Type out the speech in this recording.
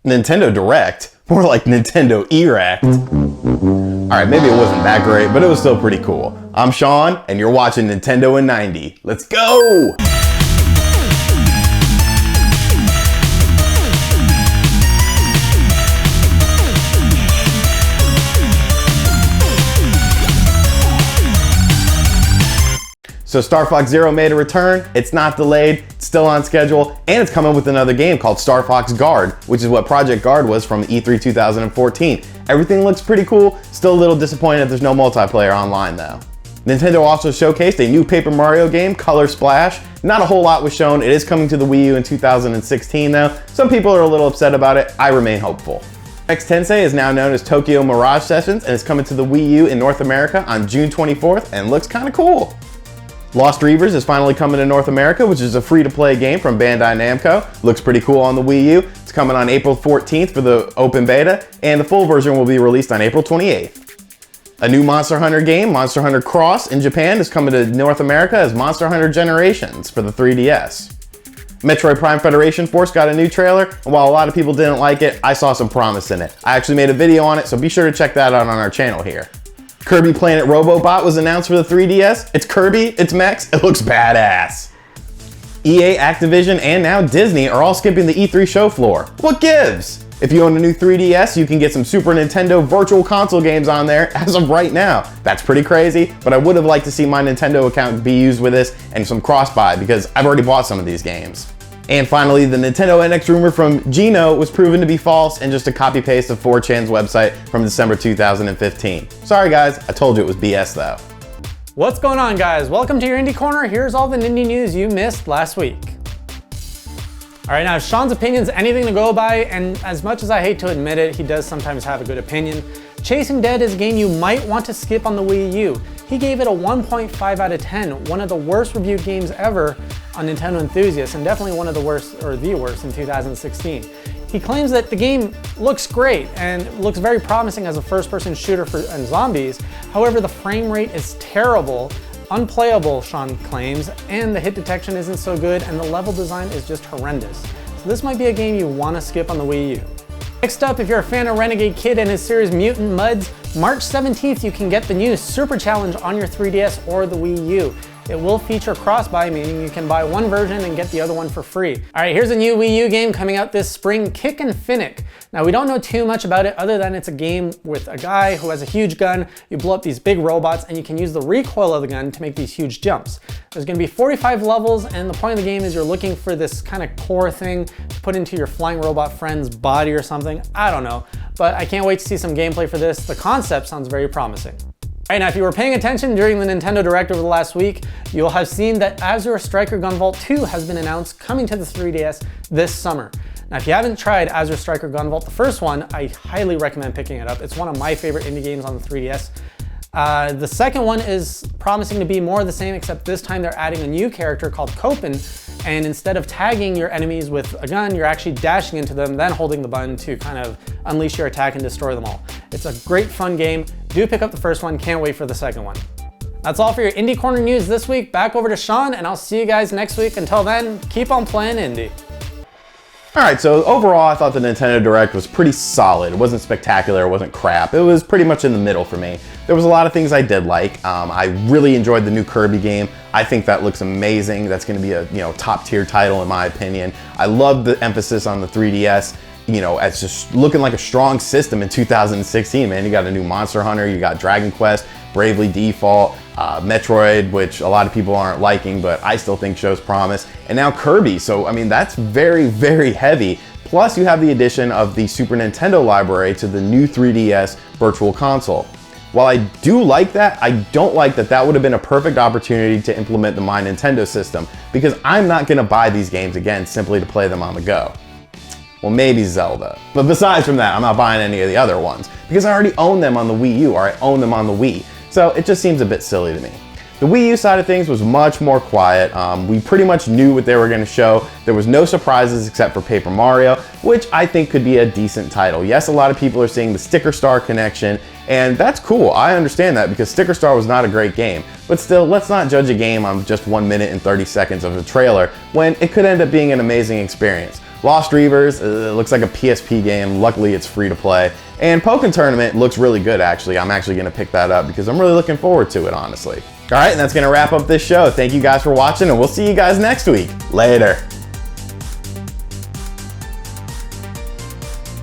Nintendo Direct? More like Nintendo Erect. Alright, maybe it wasn't that great, but it was still pretty cool. I'm Sean, and you're watching Nintendo N90. Let's go! So Star Fox Zero made a return, it's not delayed, it's still on schedule, and it's coming with another game called Star Fox Guard, which is what Project Guard was from E3 2014. Everything looks pretty cool, still a little disappointed there's no multiplayer online though. Nintendo also showcased a new Paper Mario game, Color Splash. Not a whole lot was shown, it is coming to the Wii U in 2016 though. Some people are a little upset about it, I remain hopeful. Next Tensei is now known as Tokyo Mirage Sessions and is coming to the Wii U in North America on June 24th and looks kinda cool. Lost Reavers is finally coming to North America, which is a free-to-play game from Bandai Namco. Looks pretty cool on the Wii U. It's coming on April 14th for the open beta, and the full version will be released on April 28th. A new Monster Hunter game, Monster Hunter Cross in Japan, is coming to North America as Monster Hunter Generations for the 3DS. Metroid Prime Federation Force got a new trailer, and while a lot of people didn't like it, I saw some promise in it. I actually made a video on it, so be sure to check that out on our channel here. Kirby Planet Robobot was announced for the 3DS. It's Kirby, it's mechs, it looks badass. EA, Activision, and now Disney are all skipping the E3 show floor. What gives? If you own a new 3DS, you can get some Super Nintendo Virtual Console games on there as of right now. That's pretty crazy, but I would have liked to see my Nintendo account be used with this and some cross-buy because I've already bought some of these games. And finally, the Nintendo NX rumor from Gino was proven to be false and just a copy-paste of 4chan's website from December 2015. Sorry guys, I told you it was BS though. What's going on guys? Welcome to your Indie Corner. Here's all the indie news you missed last week. All right, now if Sean's opinion's anything to go by, and as much as I hate to admit it, he does sometimes have a good opinion. Chasing Dead is a game you might want to skip on the Wii U. He gave it a 1.5 out of 10, one of the worst reviewed games ever on Nintendo Enthusiast, and definitely one of the worst, or the worst, in 2016. He claims that the game looks great and looks very promising as a first-person shooter and zombies. However, the frame rate is terrible, unplayable, Sean claims, and the hit detection isn't so good, and the level design is just horrendous. So this might be a game you want to skip on the Wii U. Next up, if you're a fan of Renegade Kid and his series Mutant Mudds, March 17th you can get the new Super Challenge on your 3DS or the Wii U. It will feature cross-buy, meaning you can buy one version and get the other one for free. All right, here's a new Wii U game coming out this spring, Kick and Finnick. Now, we don't know too much about it other than it's a game with a guy who has a huge gun, you blow up these big robots, and you can use the recoil of the gun to make these huge jumps. There's gonna be 45 levels, and the point of the game is you're looking for this kind of core thing to put into your flying robot friend's body or something. I don't know, but I can't wait to see some gameplay for this. The concept sounds very promising. All right, now if you were paying attention during the Nintendo Direct over the last week, you'll have seen that Azure Striker Gunvolt 2 has been announced coming to the 3DS this summer. Now if you haven't tried Azure Striker Gunvolt, the first one, I highly recommend picking it up. It's one of my favorite indie games on the 3DS. The second one is promising to be more of the same, except this time they're adding a new character called Copen, and instead of tagging your enemies with a gun, you're actually dashing into them, then holding the button to kind of unleash your attack and destroy them all. It's a great fun game. Do pick up the first one, can't wait for the second one. That's all for your Indie Corner news this week. Back over to Sean, and I'll see you guys next week. Until then, keep on playing indie. Alright, so overall I thought the Nintendo Direct was pretty solid. It wasn't spectacular, it wasn't crap. It was pretty much in the middle for me. There was a lot of things I did like. I really enjoyed the new Kirby game. I think that looks amazing. That's going to be a top tier title in my opinion. I love the emphasis on the 3DS. As just looking like a strong system in 2016, man. You got a new Monster Hunter, you got Dragon Quest, Bravely Default, Metroid, which a lot of people aren't liking, but I still think shows promise, and now Kirby. So, I mean, that's very, very heavy. Plus, you have the addition of the Super Nintendo library to the new 3DS Virtual Console. While I do like that, I don't like that that would have been a perfect opportunity to implement the My Nintendo system, because I'm not going to buy these games again simply to play them on the go. Well, maybe Zelda. But besides from that, I'm not buying any of the other ones because I already own them on the Wii U, or I own them on the Wii. So it just seems a bit silly to me. The Wii U side of things was much more quiet. We pretty much knew what they were going to show. There was no surprises except for Paper Mario, which I think could be a decent title. Yes, a lot of people are seeing the Sticker Star connection, and that's cool. I understand that because Sticker Star was not a great game. But still, let's not judge a game on just 1 minute and 30 seconds of a trailer when it could end up being an amazing experience. Lost Reavers, looks like a PSP game. Luckily, it's free to play. And Pokken Tournament looks really good, actually. I'm actually gonna pick that up because I'm really looking forward to it, honestly. All right, and that's gonna wrap up this show. Thank you guys for watching, and we'll see you guys next week. Later.